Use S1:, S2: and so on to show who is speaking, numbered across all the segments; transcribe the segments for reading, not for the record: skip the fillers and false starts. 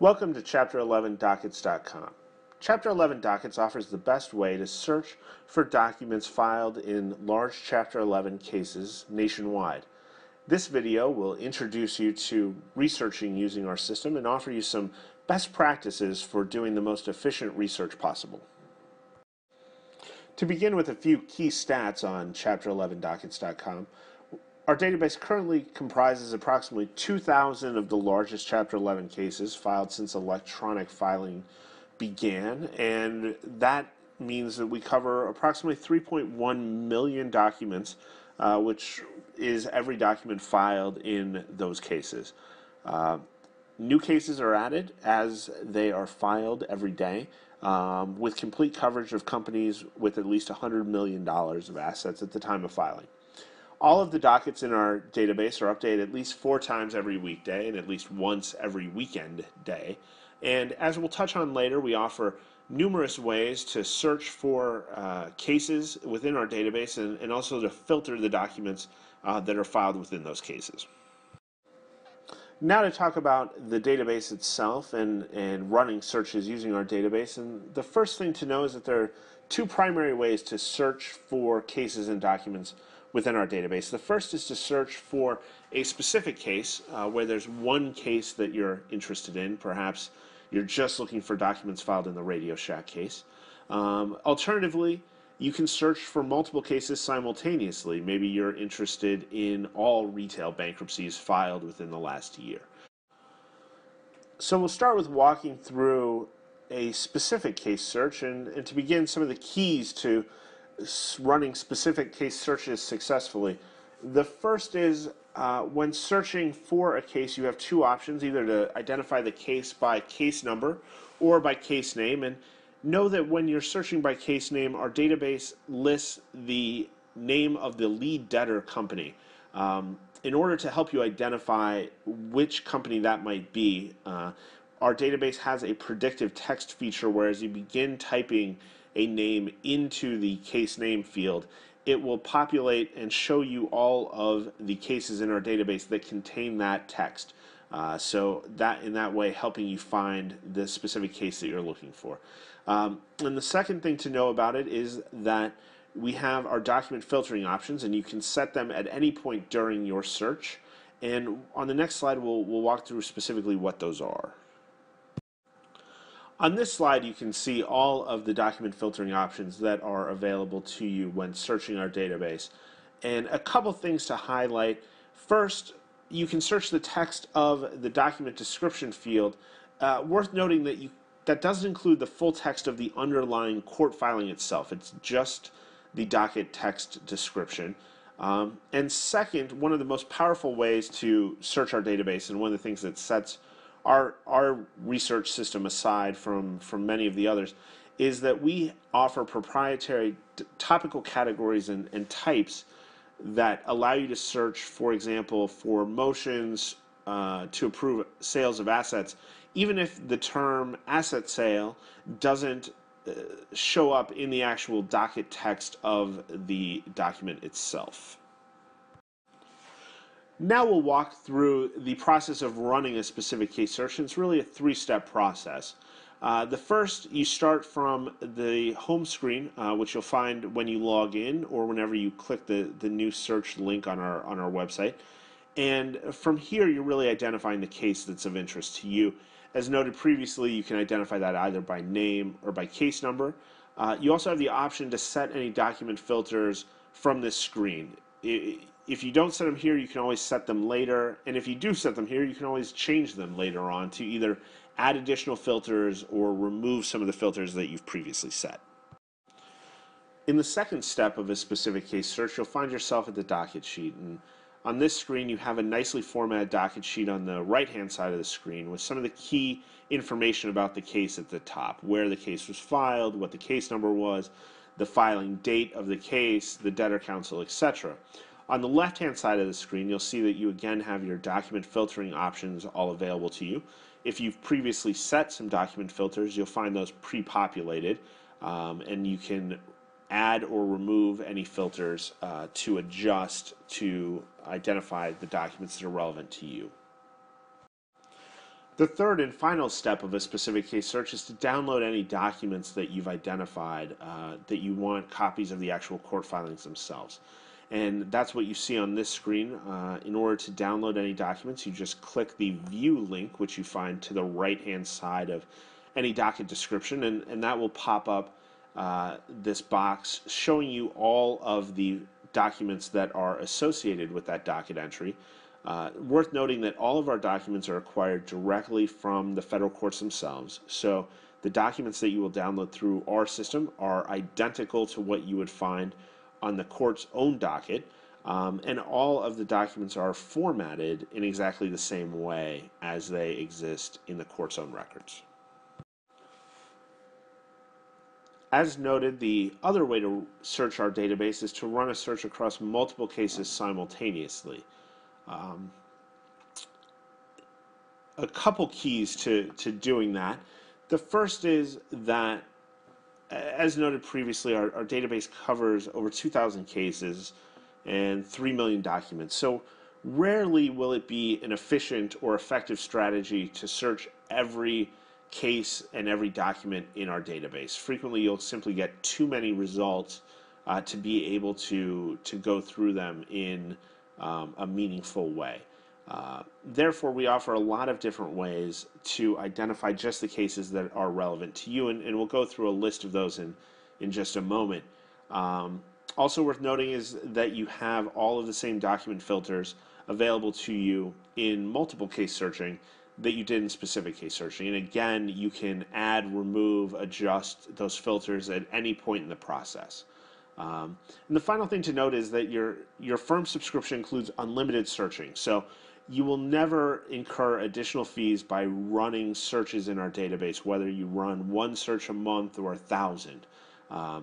S1: Welcome to Chapter11Dockets.com. Chapter 11 Dockets offers the best way to search for documents filed in large Chapter 11 cases nationwide. This video will introduce you to researching using our system and offer you some best practices for doing the most efficient research possible. To begin with a few key stats on Chapter11Dockets.com, our database currently comprises approximately 2,000 of the largest Chapter 11 cases filed since electronic filing began, and that means that we cover approximately 3.1 million documents, which is every document filed in those cases. New cases are added as they are filed every day, with complete coverage of companies with at least $100 million of assets at the time of filing. All of the dockets in our database are updated at least 4 times every weekday and at least once every weekend day. And as we'll touch on later, we offer numerous ways to search for cases within our database and also to filter the documents that are filed within those cases. Now to talk about the database itself and running searches using our database. And the first thing to know is that there are 2 primary ways to search for cases and documents within our database. The first is to search for a specific case where there's one case that you're interested in. Perhaps you're just looking for documents filed in the Radio Shack case. Alternatively, you can search for multiple cases simultaneously. Maybe you're interested in all retail bankruptcies filed within the last year. So we'll start with walking through a specific case search, and to begin, some of the keys to running specific case searches successfully. The first is when searching for a case, you have 2 options, either to identify the case by case number or by case name. And know that when you're searching by case name, our database lists the name of the lead debtor company. In order to help you identify which company that might be, our database has a predictive text feature where as you begin typing a name into the case name field, it will populate and show you all of the cases in our database that contain that text. So that in that way helping you find the specific case that you're looking for. And the second thing to know about it is that we have our document filtering options, and you can set them at any point during your search. And on the next slide, we'll walk through specifically what those are. On this slide, you can see all of the document filtering options that are available to you when searching our database. And a couple things to highlight. First, you can search the text of the document description field. Worth noting that that doesn't include the full text of the underlying court filing itself. It's just the docket text description. And second, one of the most powerful ways to search our database, and one of the things that sets our research system aside from many of the others, is that we offer proprietary topical categories and types that allow you to search, for example, for motions to approve sales of assets, even if the term asset sale doesn't show up in the actual docket text of the document itself. Now we'll walk through the process of running a specific case search, and it's really a 3-step process. The first, you start from the home screen, which you'll find when you log in or whenever you click the new search link on our website. And from here, you're really identifying the case that's of interest to you. As noted previously, you can identify that either by name or by case number. You also have the option to set any document filters from this screen. If you don't set them here, you can always set them later. And if you do set them here, you can always change them later on to either add additional filters or remove some of the filters that you've previously set. In the second step of a specific case search, you'll find yourself at the docket sheet. And on this screen, you have a nicely formatted docket sheet on the right-hand side of the screen with some of the key information about the case at the top: where the case was filed, what the case number was, the filing date of the case, the debtor counsel, etc. On the left-hand side of the screen, you'll see that you again have your document filtering options all available to you. If you've previously set some document filters, you'll find those pre-populated, and you can add or remove any filters to adjust to identify the documents that are relevant to you. The third and final step of a specific case search is to download any documents that you've identified that you want copies of the actual court filings themselves. And that's what you see on this screen. In order to download any documents, you just click the View link, which you find to the right-hand side of any docket description, and that will pop up this box showing you all of the documents that are associated with that docket entry. Worth noting that all of our documents are acquired directly from the federal courts themselves. So the documents that you will download through our system are identical to what you would find on the court's own docket. And all of the documents are formatted in exactly the same way as they exist in the court's own records. As noted, the other way to search our database is to run a search across multiple cases simultaneously. A couple keys to doing that. The first is that, as noted previously, our database covers over 2,000 cases and 3 million documents. So rarely will it be an efficient or effective strategy to search every case and every document in our database. Frequently, you'll simply get too many results to be able to go through them in a meaningful way. Therefore, we offer a lot of different ways to identify just the cases that are relevant to you, and we'll go through a list of those in just a moment. Also worth noting is that you have all of the same document filters available to you in multiple case searching that you did in specific case searching. And again, you can add, remove, adjust those filters at any point in the process. And the final thing to note is that your firm subscription includes unlimited searching. So you will never incur additional fees by running searches in our database, whether you run one search a month or 1,000.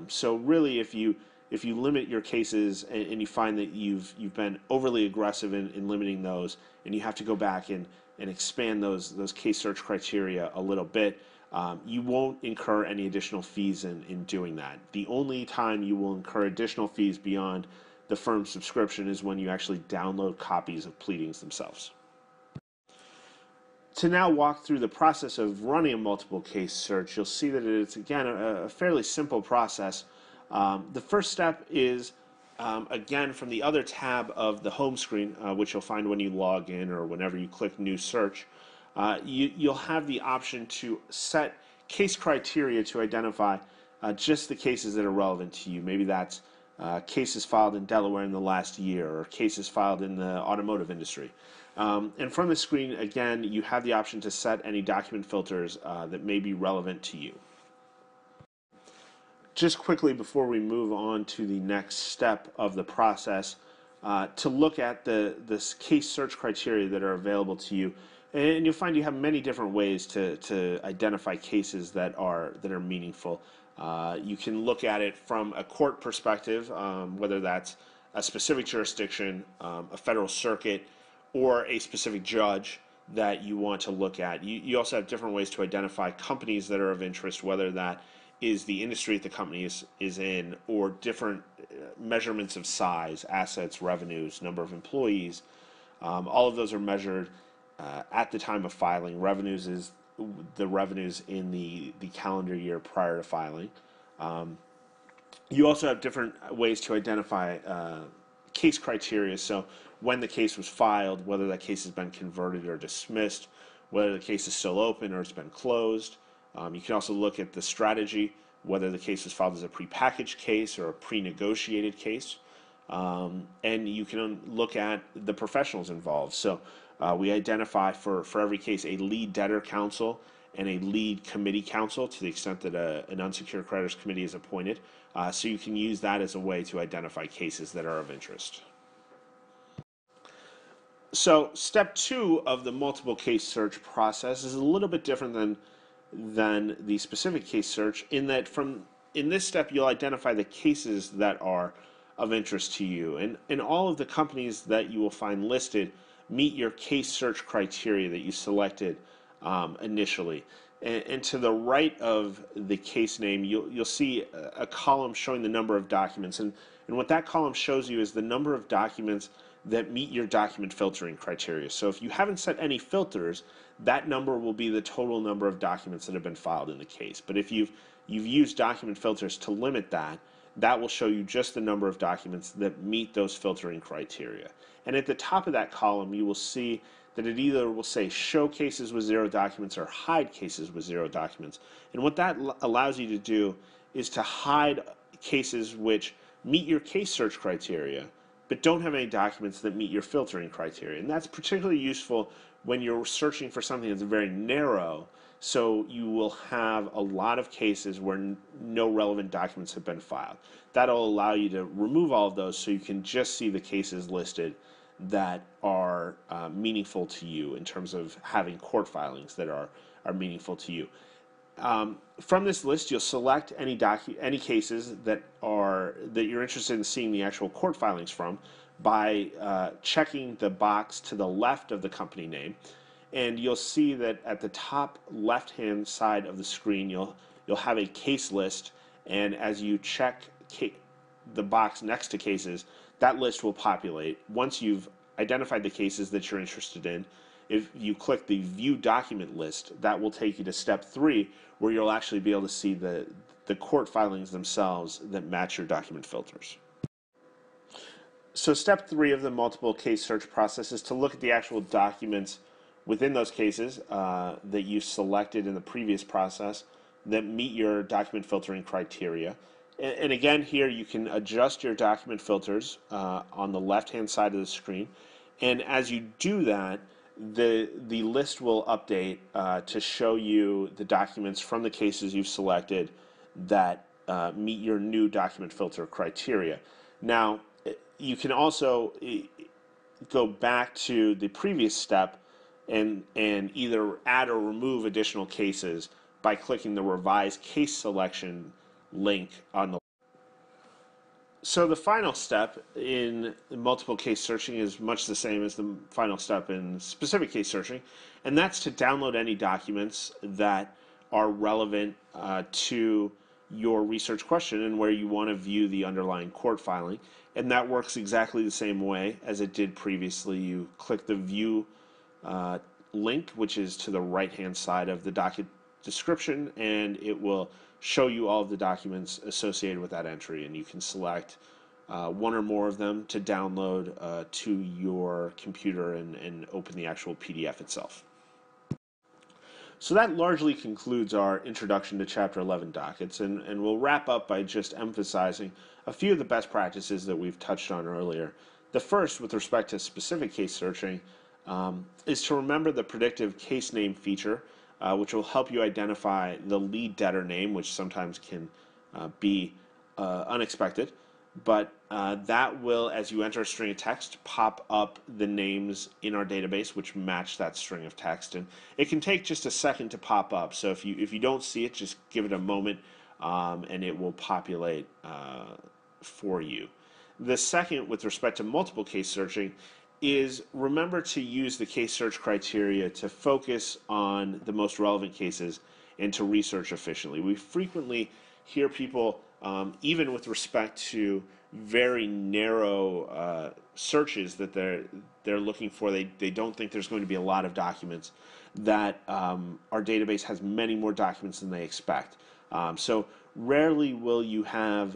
S1: So really, if you limit your cases and you find that you've been overly aggressive in limiting those, and you have to go back and expand those case search criteria a little bit, you won't incur any additional fees in doing that. The only time you will incur additional fees beyond the firm subscription is when you actually download copies of pleadings themselves. To now walk through the process of running a multiple case search, you'll see that it's, again, a fairly simple process. The first step is, again, from the other tab of the home screen, which you'll find when you log in or whenever you click New Search. You'll have the option to set case criteria to identify just the cases that are relevant to you. Maybe that's cases filed in Delaware in the last year, or cases filed in the automotive industry. And from the screen, again, you have the option to set any document filters that may be relevant to you. Just quickly before we move on to the next step of the process, to look at this case search criteria that are available to you, and you'll find you have many different ways to identify cases that are meaningful. You can look at it from a court perspective, whether that's a specific jurisdiction, a federal circuit, or a specific judge that you want to look at. You also have different ways to identify companies that are of interest, whether that is the industry that the company is in, or different measurements of size, assets, revenues, number of employees. All of those are measured at the time of filing. Revenues is the revenues in the calendar year prior to filing. You also have different ways to identify case criteria. So when the case was filed, whether that case has been converted or dismissed, whether the case is still open or it's been closed. You can also look at the strategy, whether the case was filed as a prepackaged case or a pre-negotiated case. And you can look at the professionals involved. So we identify for every case a lead debtor counsel and a lead committee counsel to the extent that an unsecured creditors committee is appointed. So you can use that as a way to identify cases that are of interest. So step 2 of the multiple case search process is a little bit different than the specific case search, in that in this step you'll identify the cases that are of interest to you, and all of the companies that you will find listed meet your case search criteria that you selected initially. And to the right of the case name, you'll see a column showing the number of documents, and what that column shows you is the number of documents that meet your document filtering criteria. So if you haven't set any filters, that number will be the total number of documents that have been filed in the case. But if you've used document filters to limit that, that will show you just the number of documents that meet those filtering criteria. And at the top of that column, you will see that it either will say show cases with 0 documents or hide cases with 0 documents. And what that allows you to do is to hide cases which meet your case search criteria but don't have any documents that meet your filtering criteria. And that's particularly useful when you're searching for something that's very narrow, so you will have a lot of cases where no relevant documents have been filed. That'll allow you to remove all of those so you can just see the cases listed that are meaningful to you in terms of having court filings that are meaningful to you. From this list, you'll select any cases that you're interested in seeing the actual court filings from by checking the box to the left of the company name, and you'll see that at the top left-hand side of the screen, you'll have a case list, and as you check the box next to cases, that list will populate. Once you've identified the cases that you're interested in, if you click the View Document List, that will take you to step 3, where you'll actually be able to see the court filings themselves that match your document filters. So step 3 of the multiple case search process is to look at the actual documents within those cases that you selected in the previous process that meet your document filtering criteria. And again, here you can adjust your document filters on the left-hand side of the screen. And as you do that, the list will update to show you the documents from the cases you've selected that meet your new document filter criteria. Now, you can also go back to the previous step and either add or remove additional cases by clicking the Revise Case Selection link on the. So the final step in multiple case searching is much the same as the final step in specific case searching, and that's to download any documents that are relevant to your research question and where you want to view the underlying court filing. And that works exactly the same way as it did previously. You click the View link, which is to the right-hand side of the docket description, and it will show you all of the documents associated with that entry, and you can select one or more of them to download to your computer and open the actual PDF itself. So that largely concludes our introduction to Chapter 11 dockets, and we'll wrap up by just emphasizing a few of the best practices that we've touched on earlier. The first, with respect to specific case searching, is to remember the predictive case name feature, which will help you identify the lead debtor name, which sometimes can be unexpected. But that will, as you enter a string of text, pop up the names in our database which match that string of text. And it can take just a second to pop up. So if you don't see it, just give it a moment and it will populate for you. The second, with respect to multiple case searching, is remember to use the case search criteria to focus on the most relevant cases and to research efficiently. We frequently hear people, even with respect to very narrow searches that they're looking for, they don't think there's going to be a lot of documents, that our database has many more documents than they expect. So rarely will you have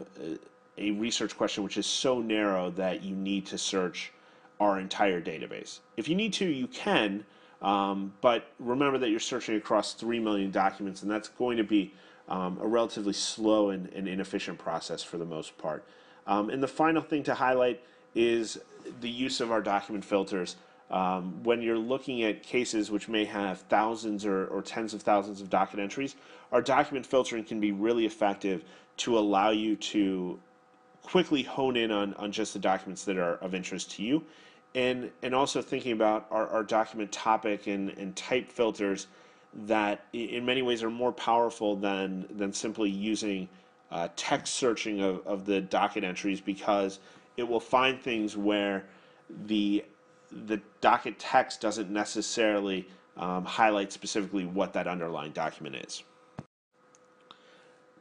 S1: a research question which is so narrow that you need to search our entire database. If you need to, you can, but remember that you're searching across 3 million documents, and that's going to be a relatively slow and inefficient process for the most part. And the final thing to highlight is the use of our document filters. When you're looking at cases which may have thousands or tens of thousands of docket entries, our document filtering can be really effective to allow you to quickly hone in on just the documents that are of interest to you, and also thinking about our document topic and type filters that in many ways are more powerful than simply using text searching of the docket entries, because it will find things where the docket text doesn't necessarily highlight specifically what that underlying document is.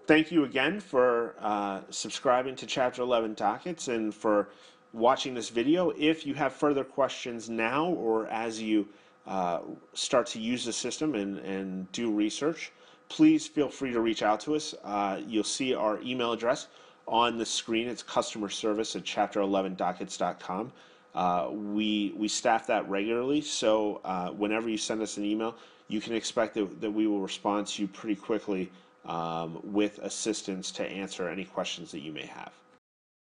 S1: Thank you again for subscribing to Chapter 11 Dockets and for watching this video. If you have further questions now or as you start to use the system and do research, please feel free to reach out to us. You'll see our email address on the screen. It's customerservice@chapter11dockets.com. We staff that regularly, so whenever you send us an email, you can expect that we will respond to you pretty quickly with assistance to answer any questions that you may have.